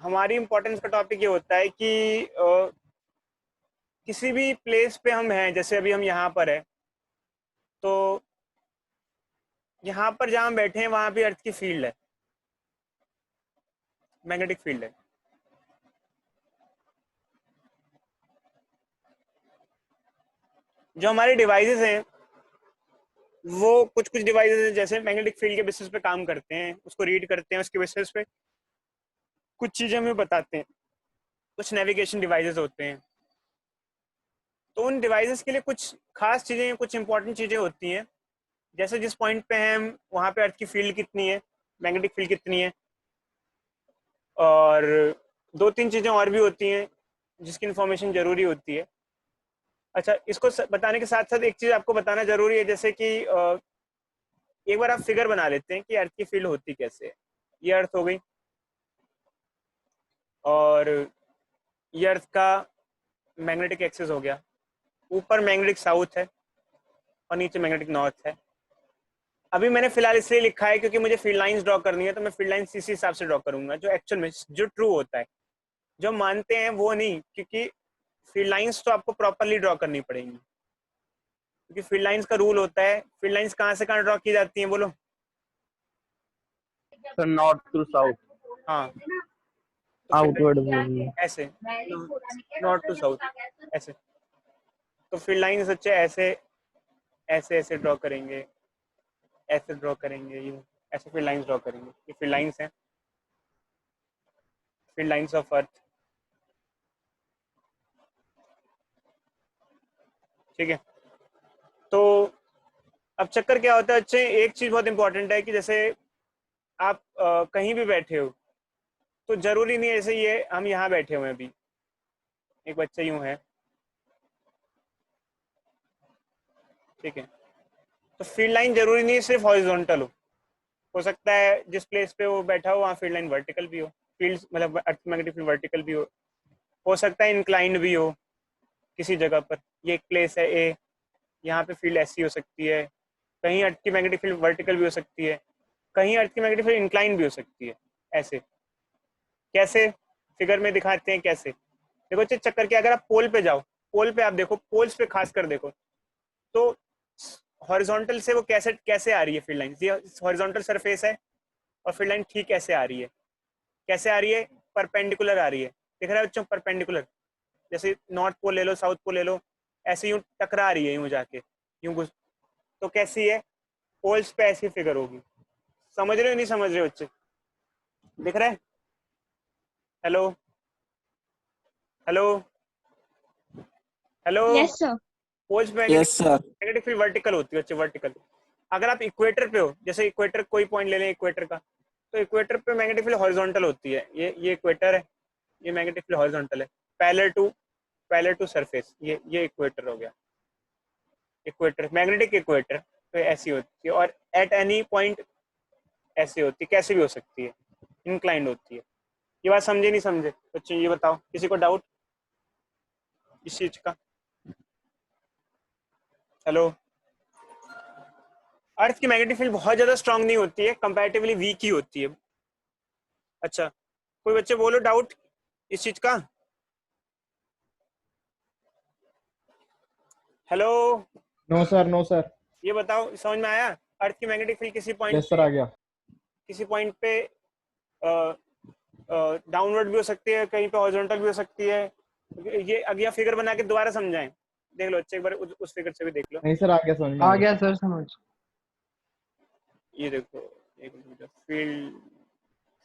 हमारी इम्पोर्टेंस का टॉपिक ये होता है कि किसी भी प्लेस पे हम हैं, जैसे अभी हम यहाँ पर है, तो यहाँ पर जहाँ हम बैठे हैं वहाँ पे अर्थ की फील्ड है, मैग्नेटिक फील्ड है। जो हमारे डिवाइसेस हैं वो कुछ कुछ डिवाइसेस हैं जैसे मैग्नेटिक फील्ड के बेसिस पे काम करते हैं, उसको रीड करते हैं, उसके बेसिस पे कुछ चीजें हमें बताते हैं। कुछ नेविगेशन डिवाइसेस होते हैं, तो उन डिवाइसेस के लिए कुछ खास चीजें, कुछ इंपॉर्टेंट चीजें होती हैं। जैसे जिस पॉइंट पे हैं हम, वहाँ पे अर्थ की फील्ड कितनी है, मैग्नेटिक फील्ड कितनी है, और दो तीन चीजें और भी होती हैं जिसकी इंफॉर्मेशन जरूरी होती है। अच्छा, इसको बताने के साथ साथ एक चीज आपको बताना जरूरी है, जैसे कि एक बार आप फिगर बना लेते हैं कि अर्थ की फील्ड होती कैसे है। ये अर्थ हो गई, और ये अर्थ का मैग्नेटिक एक्सिस हो गया। ऊपर मैग्नेटिक साउथ है और नीचे मैग्नेटिक नॉर्थ है। अभी मैंने फिलहाल इसलिए लिखा है क्योंकि मुझे फील्ड लाइंस ड्रॉ करनी है, तो मैं फील्ड लाइंस इसी हिसाब से ड्रॉ करूंगा जो एक्चुअल में जो ट्रू होता है। जो मानते हैं वो नहीं, क्योंकि फील्ड लाइंस तो आपको प्रॉपरली ड्रॉ करनी पड़ेंगी, क्योंकि फील्ड लाइंस का रूल होता है। फील्ड लाइंस कहाँ से कहाँ ड्रॉ की जाती हैं, बोलो। सर नॉर्थ टू साउथ, हाँ, तो आउटवर्ड ऐसे नॉर्थ टू साउथ ऐसे। तो फील्ड लाइंस अच्छे ऐसे ऐसे ऐसे ड्रॉ करेंगे, ऐसे ड्रॉ करेंगे, यूं ऐसे फील्ड लाइंस ड्रॉ करेंगे। ये फील्ड लाइंस हैं, फील्ड लाइंस ऑफ अर्थ। ठीक है, तो अब चक्कर क्या होता है अच्छे, एक चीज बहुत इंपॉर्टेंट है कि जैसे आप कहीं भी बैठे हो, तो जरूरी नहीं है जैसे ये हम यहाँ बैठे हुए हैं अभी, एक बच्चा यूं है, ठीक है, तो फील्ड लाइन जरूरी नहीं है सिर्फ हॉरिजॉन्टल हो सकता है जिस प्लेस पे वो बैठा हो वहाँ फील्ड लाइन वर्टिकल भी हो, फील्ड मतलब अर्थ मैग्नेटिक फील्ड वर्टिकल भी हो सकता है इंक्लाइंड भी हो किसी जगह पर। ये एक प्लेस है ए, यहाँ पे फील्ड ऐसी हो सकती है, कहीं अर्थ की मैग्नेटिक फील्ड वर्टिकल भी हो सकती है, कहीं अर्थ की मैग्नेटिक फील्ड इंक्लाइन भी हो सकती है। ऐसे कैसे, फिगर में दिखाते हैं कैसे। देखो चक्कर क्या, अगर आप पोल पे जाओ, पोल पे आप देखो, पोल्स पे खास कर देखो, तो हॉरिजॉन्टल से वो कैसे कैसे आ रही है फील्ड लाइन, ये हॉरिजॉन्टल सरफेस है और फील्ड लाइन ठीक कैसे आ रही है, कैसे आ रही है, परपेंडिकुलर आ रही है। दिख रहा है बच्चों, परपेंडिकुलर। जैसे नॉर्थ पोल ले लो, साउथ पोल ले लो, ऐसे यूं टकरा रही है, यूं जाके यूं घुस, तो कैसी है, पोल्स पे ऐसी फिगर होगी। समझ रहे हो नहीं समझ रहे हो बच्चे, दिख रहा है? Hello hello hello. Yes sir. Poles पे yes sir. Magnetic field vertical होती है बच्चे, वर्टिकल। अगर आप इक्वेटर पे हो, जैसे इक्वेटर कोई पॉइंट ले लें इक्वेटर का, तो इक्वेटर पे मैग्नेटिक फील्ड हॉरिजॉन्टल होती है। ये इक्वेटर है, ये मैग्नेटिक फील्ड हॉरिजॉन्टल है, पैरेलल टू सरफेस। ये इक्वेटर हो गया, इक्वेटर मैग्नेटिक इक्वेटर तो ऐसी होती है, और एट एनी पॉइंट ऐसी होती है, कैसे भी हो सकती है, इंक्लाइंड होती है। ये बात समझे नहीं समझे बच्चे, ये बताओ, किसी को डाउट इस चीज का? हेलो। अर्थ की मैग्नेटिक फील्ड बहुत ज्यादा स्ट्रांग नहीं होती है, कंपैरेटिवली वीक ही होती है। अच्छा, कोई बच्चे बोलो डाउट इस चीज का? Hello. No sir, no sir. ये बताओ, समझ में आया? अर्थ की मैग्नेटिक फील्ड किसी पॉइंट यस सर, आ गया। किसी पॉइंट पे डाउनवर्ड भी हो सकती है, कहीं पे हॉरिजॉन्टल भी हो सकती है। ये अगला फिगर बना के दोबारा समझाएं, देख लो अच्छे, एक बार उस फिगर से भी देख लो। नहीं सर, आ गया, समझ में आ आ गया। गया सर समझ। ये देखो, एक मिनट, फील्ड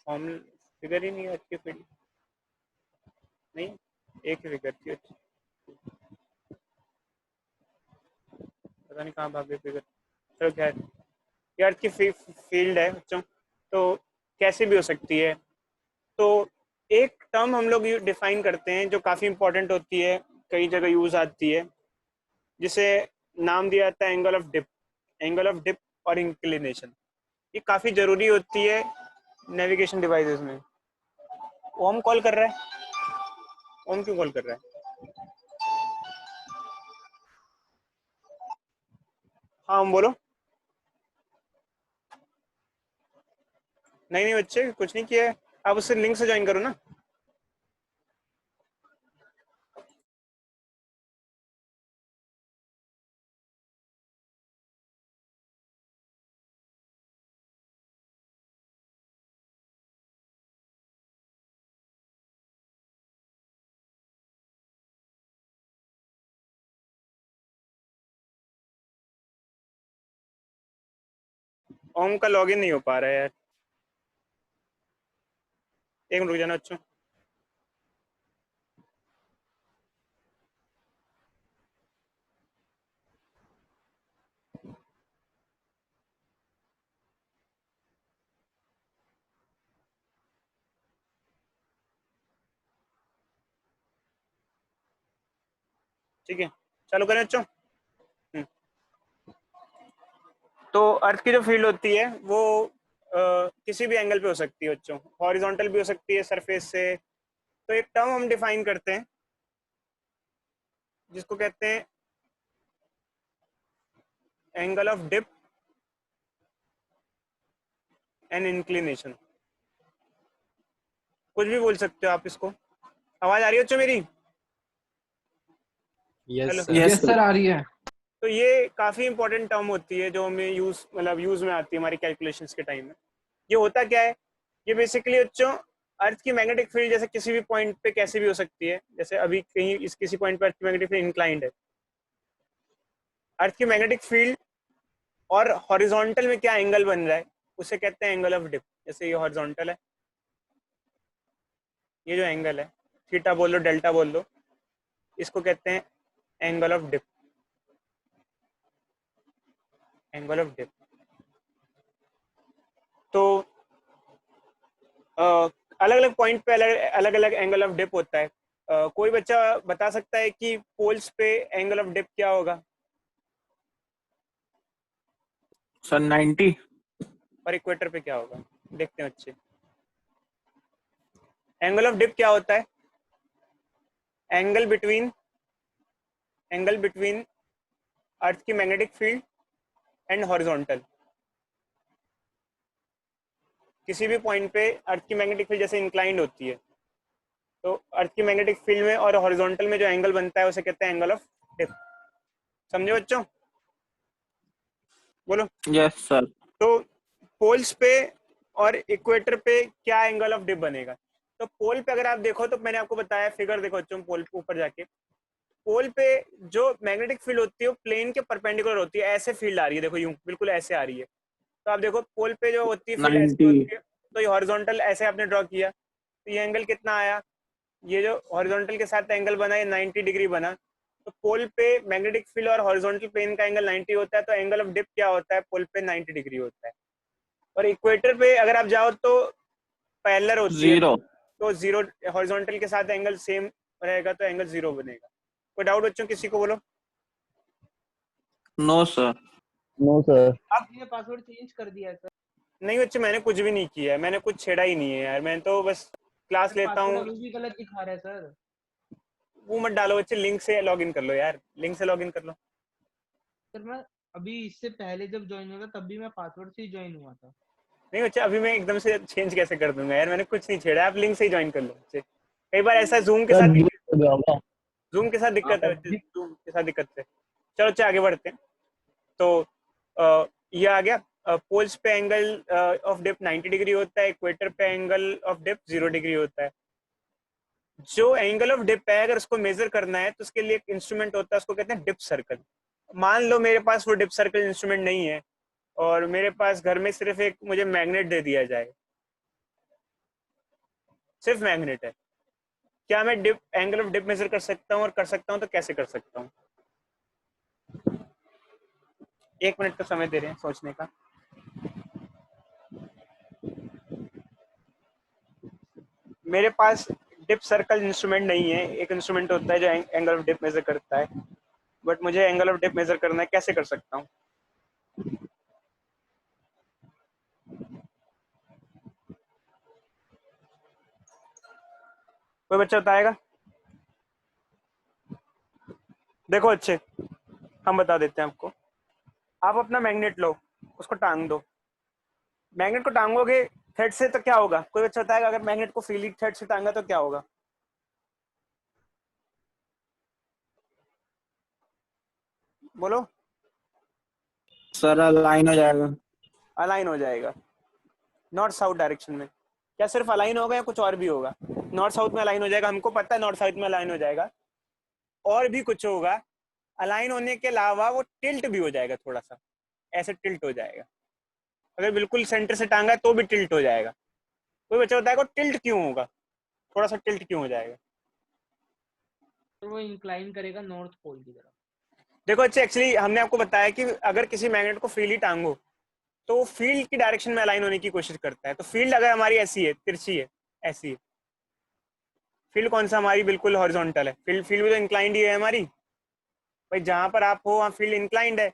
फॉर्मल फिगर ही नहीं है अच्छी फील्ड, नहीं, एक ही फिगर थी अच्छी, पता नहीं कहाँ भाग गई फिगर। चलो खैर, ये अर्थ की फील्ड है बच्चों, तो कैसे भी हो सकती है। तो एक टर्म हम लोग डिफाइन करते हैं जो काफ़ी इंपॉर्टेंट होती है, कई जगह यूज आती है, जिसे नाम दिया जाता है angle of dip. Angle of dip और इंक्लिनेशन, ये काफ़ी ज़रूरी होती है नेविगेशन डिवाइसेस में। ओम कॉल कर रहा है, ओम क्यों कॉल कर रहा है? हाँ ओम बोलो। नहीं नहीं बच्चे, कुछ नहीं किया है, आप उससे लिंक से ज्वाइन करो ना। ओम का लॉगिन नहीं हो पा रहा है यार, एक मिनट रुक जाना बच्चों। ठीक है, चालू करें बच्चों। तो अर्थ की जो फील्ड होती है वो किसी भी एंगल पे हो सकती है बच्चों, हॉरिजॉन्टल भी हो सकती है सरफेस से। तो एक टर्म हम डिफाइन करते हैं जिसको कहते हैं angle of dip and inclination. कुछ भी बोल सकते हो आप इसको। आवाज आ रही है बच्चों मेरी? Hello. Yes sir. Yes sir, आ रही है। तो ये काफी इंपॉर्टेंट टर्म होती है जो हमें यूज में आती है हमारी कैलकुलेशंस के टाइम में। ये होता क्या है, ये बेसिकली बच्चों अर्थ की मैग्नेटिक फील्ड जैसे किसी भी पॉइंट पे कैसे भी हो सकती है। जैसे अभी कहीं इस किसी पॉइंट पे अर्थ की मैग्नेटिक फील्ड इंक्लाइंड है, अर्थ की मैग्नेटिक फील्ड और हॉरिजॉन्टल में क्या एंगल बन रहा है उसे कहते हैं एंगल ऑफ डिप। जैसे ये हॉरिजॉन्टल है, ये जो एंगल है थीटा बोल लो डेल्टा बोल लो, इसको कहते हैं angle of dip, angle of dip. तो अलग अलग पॉइंट पे अलग अलग एंगल ऑफ डिप होता है। कोई बच्चा बता सकता है कि पोल्स पे एंगल ऑफ डिप क्या होगा? सर 90। और इक्वेटर पे क्या होगा? देखते हैं बच्चे। एंगल ऑफ डिप क्या होता है? एंगल बिटवीन अर्थ की मैग्नेटिक फील्ड एंड हॉरिजॉन्टल। किसी भी पॉइंट पे अर्थ की मैग्नेटिक फील्ड जैसे इंक्लाइंड होती है, तो अर्थ की मैग्नेटिक फील्ड में और हॉरिजॉन्टल में जो एंगल बनता है उसे कहते हैं एंगल ऑफ डिप। समझे बच्चों? बोलो। Yes sir. तो पोल्स पे और इक्वेटर पे क्या एंगल ऑफ डिप बनेगा? तो पोल पे अगर आप देखो तो मैंने आपको बताया, फिगर देखो बच्चों, पोल पे ऊपर जाके पोल पे जो मैग्नेटिक फील्ड होती है वो प्लेन के परपेंडिकुलर होती है। ऐसे फील्ड आ रही है, देखो यूं बिल्कुल ऐसे आ रही है। तो आप देखो पोल पे जो होती है फील्ड ऐसे 90। होती है, तो ये हॉरिजॉन्टल ऐसे आपने ड्रॉ किया, तो ये एंगल कितना आया? ये जो हॉरिजॉन्टल के साथ एंगल बना ये 90 डिग्री बना। तो पोल पे मैग्नेटिक फील्ड और हॉरिजॉन्टल प्लेन का एंगल 90 होता है, तो एंगल ऑफ डिप क्या होता है? पोल पे 90 डिग्री होता है। और इक्वेटर पे अगर आप जाओ तो पैरेलल होती है, 0। तो जीरो, हॉरिजॉन्टल के साथ एंगल सेम रहेगा तो एंगल जीरो बनेगा। कोई डाउट बच्चों किसी को? बोलो। No sir. No sir. आपने पासवर्ड चेंज कर दिया है सर। नहीं बच्चे, मैंने कुछ भी नहीं किया है, मैंने कुछ छेड़ा ही नहीं है यार, मैं तो बस क्लास लेता पासवर्ड हूँ। अभी भी गलत दिखा रहा है सर। वो मत डालो बच्चे, लिंक से लॉगिन कर लो यार, लिंक से लॉगिन कर लो। सर मैं अभी इससे पहले जब ज्वाइन हुआ था तब भी मैं पासवर्ड से ही ज्वाइन हुआ था। नहीं बच्चे, अभी मैं एकदम से चेंज कैसे कर दूंगा यार, मैंने कुछ नहीं छेड़ा, आप लिंक से ही ज्वाइन कर लो बच्चे। कई बार ऐसा जूम के सर साथ, डिलीट हो गया होगा। जूम के साथ दिक्कत है बच्चे, जूम के साथ दिक्कत है। चलो बच्चे आगे बढ़ते हैं। तो ये आ गया, पोल्स पे एंगल ऑफ डिप 90 डिग्री होता है, इक्वेटर पे एंगल ऑफ डिप 0 डिग्री होता है। जो एंगल ऑफ डिप है अगर उसको मेजर करना है तो उसके लिए एक इंस्ट्रूमेंट होता है, उसको कहते हैं डिप सर्कल। मान लो मेरे पास वो डिप सर्कल इंस्ट्रूमेंट नहीं है और मेरे पास घर में सिर्फ एक मुझे मैग्नेट दे दिया जाए, सिर्फ मैग्नेट है, क्या मैं dip angle of dip measure कर सकता हूँ? और कर सकता हूँ तो कैसे कर सकता हूँ? 1 मिनट का समय दे रहे हैं सोचने का। मेरे पास डिप सर्कल इंस्ट्रूमेंट नहीं है, एक इंस्ट्रूमेंट होता है जो एंगल ऑफ डिप मेजर करता है, बट मुझे एंगल ऑफ डिप मेजर करना है, कैसे कर सकता हूँ? कोई बच्चा बताएगा? देखो अच्छे, हम बता देते हैं आपको। आप अपना मैग्नेट लो, उसको टांग दो। मैग्नेट को टांगोगे थ्रेड से तो क्या होगा? कोई बच्चा बताएगा अगर मैग्नेट को फ्रीली थ्रेड से टांगा तो क्या होगा? बोलो। सर अलाइन हो जाएगा। अलाइन हो जाएगा नॉर्थ साउथ डायरेक्शन में। क्या सिर्फ अलाइन होगा या कुछ और भी होगा? नॉर्थ साउथ में अलाइन हो जाएगा, हमको पता है नॉर्थ साउथ में अलाइन हो जाएगा। और भी कुछ होगा, अलाइन होने के अलावा वो टिल्ट भी हो जाएगा, थोड़ा सा ऐसे टिल्ट हो जाएगा। अगर बिल्कुल सेंटर से टांगा है तो भी टिल्ट हो जाएगा। कोई बच्चा बताएगा टिल्ट क्यों होगा, थोड़ा सा टिल्ट क्यों हो जाएगा? तो वो इंक्लाइन करेगा नॉर्थ पोल की तरफ। देखो अच्छा, एक्चुअली हमने आपको बताया कि अगर किसी मैग्नेट को फ्रीली टांगो तो वो फील्ड की डायरेक्शन में अलाइन होने की कोशिश करता है। तो फील्ड अगर हमारी ऐसी है, तिरछी है, ऐसी है, फील्ड कौन सा हमारी बिल्कुल हॉरिजॉन्टल है, फील्ड फील्ड भी तो इंक्लाइंड ही है हमारी भाई। जहां पर आप हो वहाँ फील्ड इंक्लाइंड है,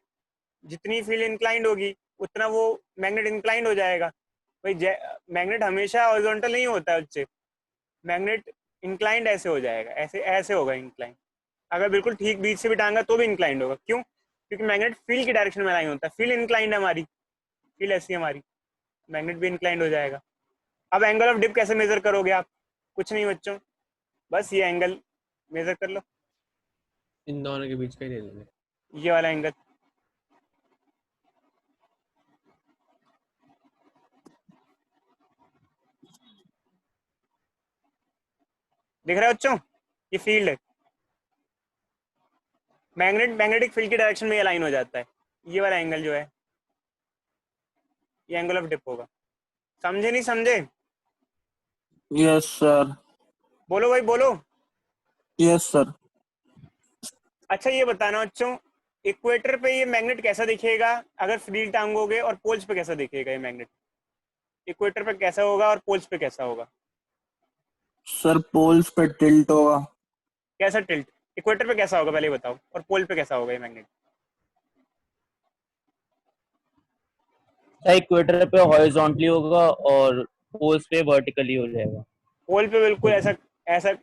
जितनी फील्ड इंक्लाइंड होगी उतना वो मैग्नेट इंक्लाइंड हो जाएगा भाई। मैग्नेट हमेशा हॉरिजॉन्टल नहीं होता है बच्चे, मैग्नेट इंक्लाइंड ऐसे हो जाएगा, ऐसे ऐसे होगा इंक्लाइंड। अगर बिल्कुल ठीक बीच से भी टांगा तो भी इंक्लाइंड होगा। क्यों? क्योंकि मैग्नेट फील्ड की डायरेक्शन में अलाइन होता है, फील्ड इंक्लाइंड है हमारी, फील्ड ऐसी है हमारी, मैग्नेट भी इंक्लाइंड हो जाएगा। अब एंगल ऑफ डिप कैसे मेजर करोगे आप? कुछ नहीं बच्चों, बस ये एंगल मेजर कर लो, इन दोनों के बीच का ही ले लेंगे। ये वाला एंगल। दिख रहा है बच्चों? ये फील्ड है, मैग्नेटिक फील्ड की डायरेक्शन में अलाइन हो जाता है। ये वाला एंगल जो है ये एंगल ऑफ डिप होगा। समझे नहीं समझे? Yes sir. बोलो भाई बोलो। Yes sir. अच्छा ये बताना बच्चों, इक्वेटर पे ये मैग्नेट कैसा दिखेगा अगर फ्री टांगोगे, और पोल्स पे कैसा दिखेगा ये मैग्नेट? इक्वेटर पे कैसा होगा और पोल्स पे कैसा होगा? सर पोल्स पे टिल्ट होगा। कैसा टिल्ट? इक्वेटर पे कैसा होगा पहले बताओ, और पोल पे कैसा होगा ये मैग्नेट? इक्वेटर पे हॉरिजॉन्टली होगा और पोल्स पे वर्टिकली हो जाएगा। पोल पे बिल्कुल ऐसा ऐसा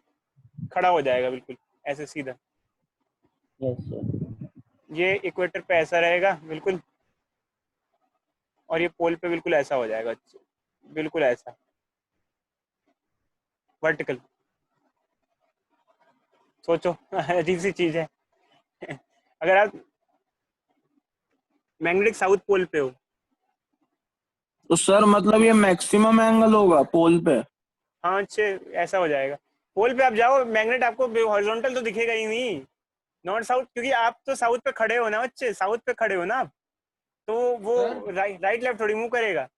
खड़ा हो जाएगा, बिल्कुल ऐसे सीधा। Yes sir. ये इक्वेटर पे ऐसा रहेगा बिल्कुल, और ये पोल पे बिल्कुल ऐसा हो जाएगा, बिल्कुल ऐसा वर्टिकल। सोचो अजीब सी चीज है। अगर आप मैग्नेटिक साउथ पोल पे हो, तो सर मतलब ये मैक्सिमम एंगल होगा पोल पे। हाँ अच्छे ऐसा हो जाएगा। पोल पे आप जाओ, मैग्नेट आपको हॉरिजॉन्टल तो दिखेगा ही नहीं, नॉर्थ साउथ, क्योंकि आप तो साउथ पे खड़े हो ना बच्चे, साउथ पे खड़े हो ना आप, तो वो सर? राइट लेफ्ट थोड़ी मूव करेगा।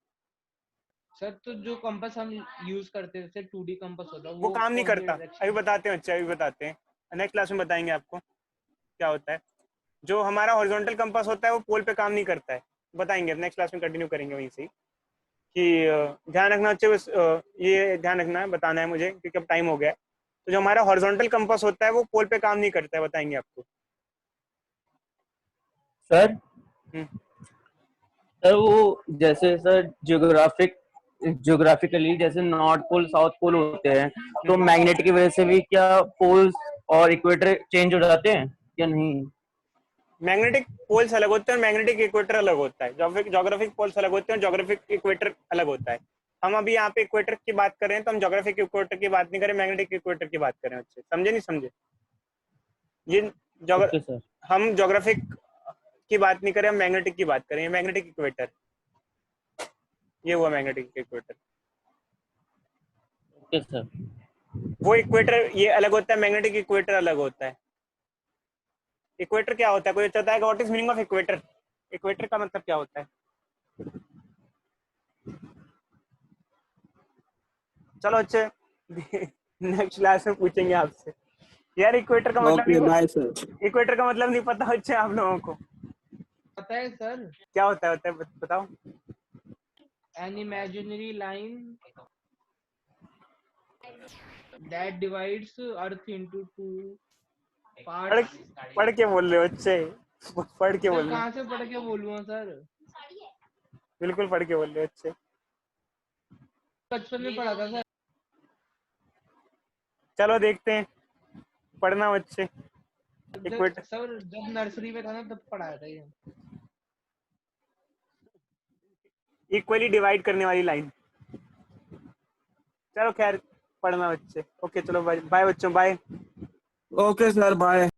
सर तो जो कंपास हम यूज करते हैं, जैसे 2D कंपास होता है, वो काम नहीं कौन सी करता। अभी डायरेक्शन? बताते हैं बच्चे, अभी बताते हैं, नेक्स्ट क्लास में बताएंगे आपको क्या होता है। जो हमारा हॉरिजॉन्टल कंपास होता है वो पोल पे काम नहीं करता है, बताएंगे नेक्स्ट क्लास में, कंटिन्यू करेंगे वहीं से ही। कि ध्यान रखना बच्चे, बस ये ध्यान रखना है, बताना है मुझे क्योंकि अब टाइम हो गया है। तो जो हमारा हॉरिजॉन्टल कंपास होता है वो पोल पे काम नहीं करता है, बताएंगे आपको। सर हम्म, सर वो जैसे सर ज्योग्राफिकली जैसे नॉर्थ पोल साउथ पोल होते हैं, तो मैग्नेट की वजह से भी क्या पोल्स और इक्वेटर चेंज हो जाते हैं या नहीं? मैग्नेटिक पोल्स अलग होते हैं और मैग्नेटिक इक्वेटर अलग होता है। जोग्राफिक पोल्स अलग होते हैं और जोग्राफिक इक्वेटर अलग होता है। हम अभी यहाँ पे इक्वेटर की बात कर रहे हैं, तो हम जोग्राफिक इक्वेटर की बात नहीं करें, मैग्नेटिक इक्वेटर की बात करें बच्चे। समझे नहीं समझे? ये ओके सर। हम जोग्राफिक की बात नहीं करें, हम मैग्नेटिक की बात करें। मैग्नेटिक इक्वेटर, ये हुआ मैग्नेटिक इक्वेटर। Okay sir. वो इक्वेटर ये अलग होता है, मैग्नेटिक इक्वेटर अलग होता है। इक्वेटर क्या होता है? कोई चाहता है what is meaning of equator? Equator का मतलब क्या होता है? चलो अच्छे नेक्स्ट क्लास में पूछेंगे आपसे। यार इक्वेटर का मतलब ओके बाय सर। नहीं, इक्वेटर का मतलब नहीं पता अच्छे आप लोगों को? पता है सर? क्या होता है बताओ। An imaginary line that divides Earth into two पढ़ parts. पढ़ के बोल रहे हो अच्छे, पढ़ के बोल सर रहे हो, कहाँ से पढ़ के बोलूँगा सर? बिल्कुल पढ़ के बोल रहे हो अच्छे। बचपन में पढ़ा था सर। चलो देखते हैं, पढ़ना अच्छे। इक्वेटर सर जब नर्सरी में था ना तब पढ़ाया था ये। इक्वली डिवाइड करने वाली लाइन। चलो खैर, पढ़ना बच्चे। ओके चलो बाय बाय बच्चों, बाय। Okay sir bye.